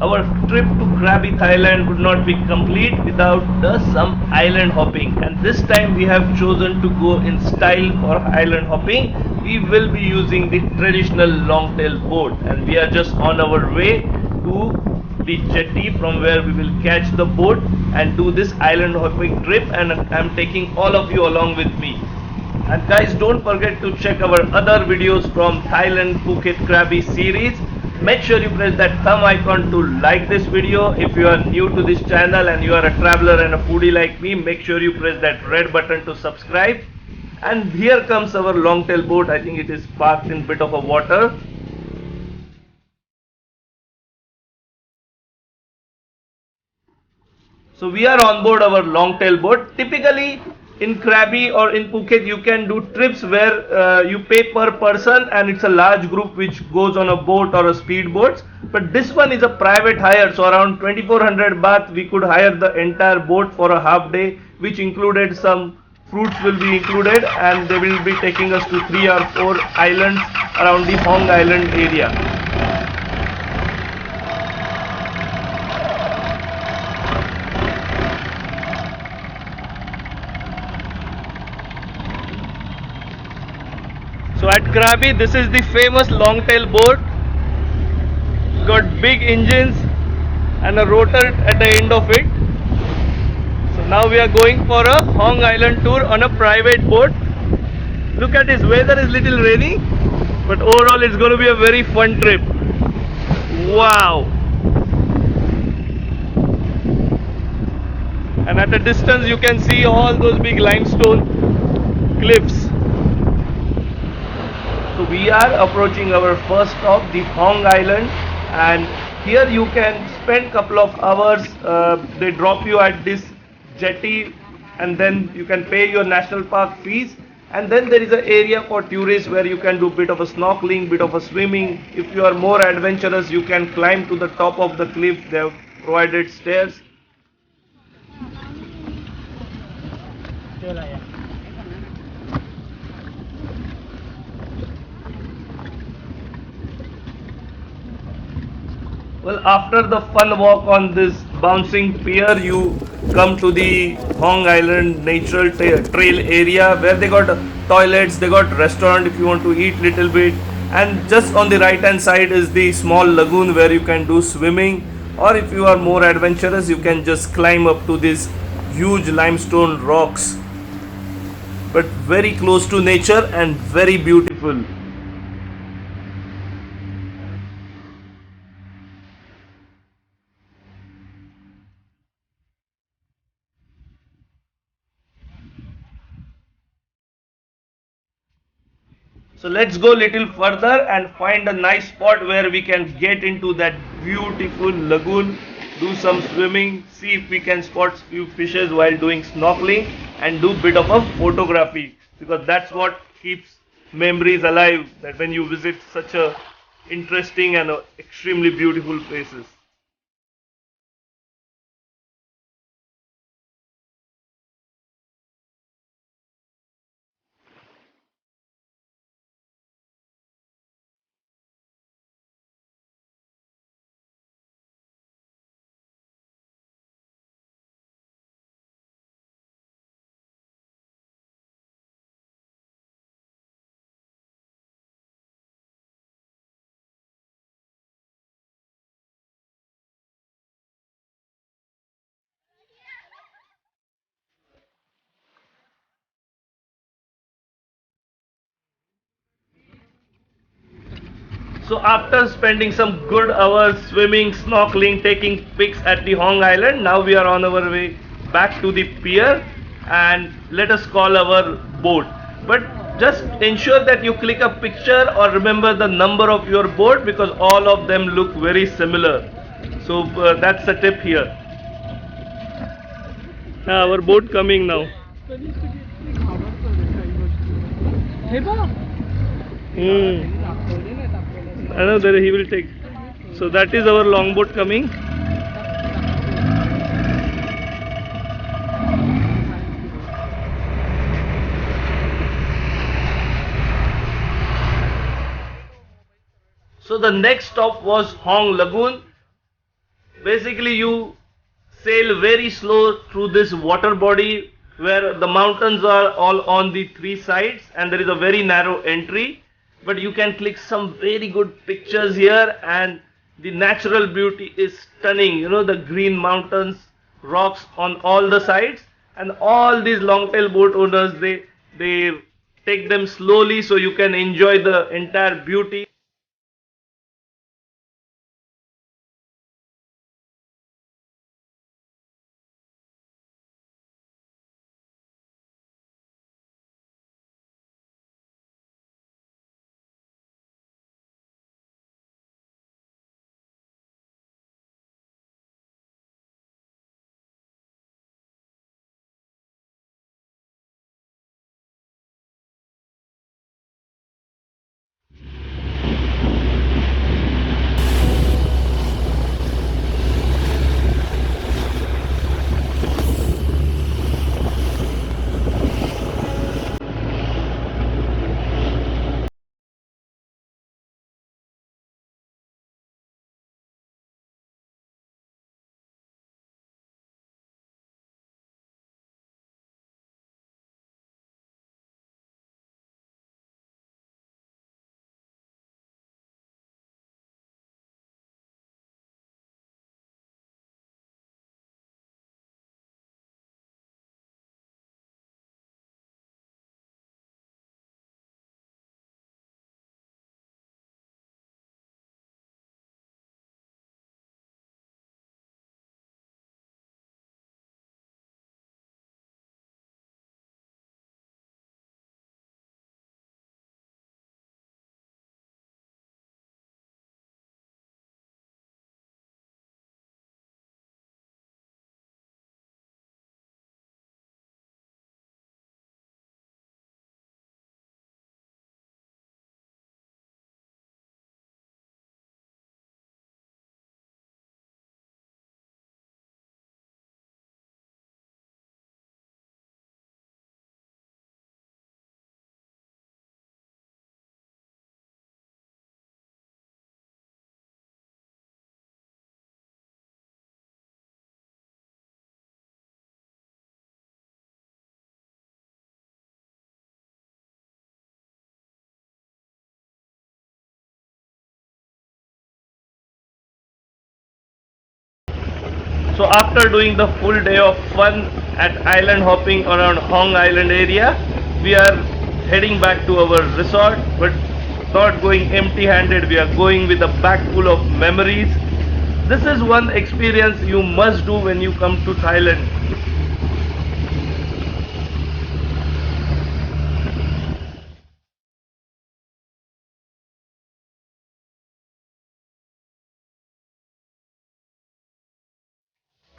our trip to Krabi, Thailand would not be complete without some island hopping, and this time we have chosen to go in style for island hopping. We will be using the traditional longtail boat, and we are just on our way to the jetty from where we will catch the boat and do this island hopping trip, and I'm taking all of you along with me. And guys, don't forget to check our other videos from Thailand, Phuket, Krabi series. Make sure you press that thumb icon to like this video. If you are new to this channel and you are a traveler and a foodie like me, make sure you press that red button to subscribe. And here comes our longtail boat. I think it is parked in a bit of a water. So we are on board our longtail boat. Typically in Krabi or in Phuket you can do trips where you pay per person and it's a large group which goes on a boat or a speedboat. But this one is a private hire, so around 2400 baht we could hire the entire boat for a half day, which included some fruits will be included, and they will be taking us to 3 or 4 islands around the Hong Island area. So at Krabi, this is the famous longtail boat. Got big engines and a rotor at the end of it. So now we are going for a Hong Island tour on a private boat. Look at this, weather is little rainy, but overall it's going to be a very fun trip. Wow! And at a distance you can see all those big limestone cliffs. So we are approaching our first stop, the Hong Island, and here you can spend couple of hours. They drop you at this jetty and then you can pay your national park fees, and then there is an area for tourists where you can do bit of a snorkeling, bit of a swimming. If you are more adventurous, you can climb to the top of the cliff. They have provided stairs. Well, after the fun walk on this bouncing pier, you come to the Hong Island natural trail area where they got toilets, they got restaurant if you want to eat little bit, and just on the right hand side is the small lagoon where you can do swimming, or if you are more adventurous you can just climb up to these huge limestone rocks, but very close to nature and very beautiful. So let's go little further and find a nice spot where we can get into that beautiful lagoon, do some swimming, see if we can spot few fishes while doing snorkeling, and do bit of a photography, because that's what keeps memories alive, that when you visit such a interesting and extremely beautiful places. So after spending some good hours swimming, snorkeling, taking pics at the Hong Island, now we are on our way back to the pier, and let us call our boat. But just ensure that you click a picture or remember the number of your boat, because all of them look very similar. So that's the tip here. Our boat coming now. Another he will take. So that is our longboat coming. So the next stop was Hong Lagoon. Basically, you sail very slow through this water body where the mountains are all on the three sides and there is a very narrow entry, but you can click some very good pictures here, and the natural beauty is stunning. You know, the green mountains, rocks on all the sides, and all these longtail boat owners, they take them slowly so you can enjoy the entire beauty. So after doing the full day of fun at island hopping around Hong Island area, we are heading back to our resort, but not going empty handed. We are going with a bag full of memories. This is one experience you must do when you come to Thailand.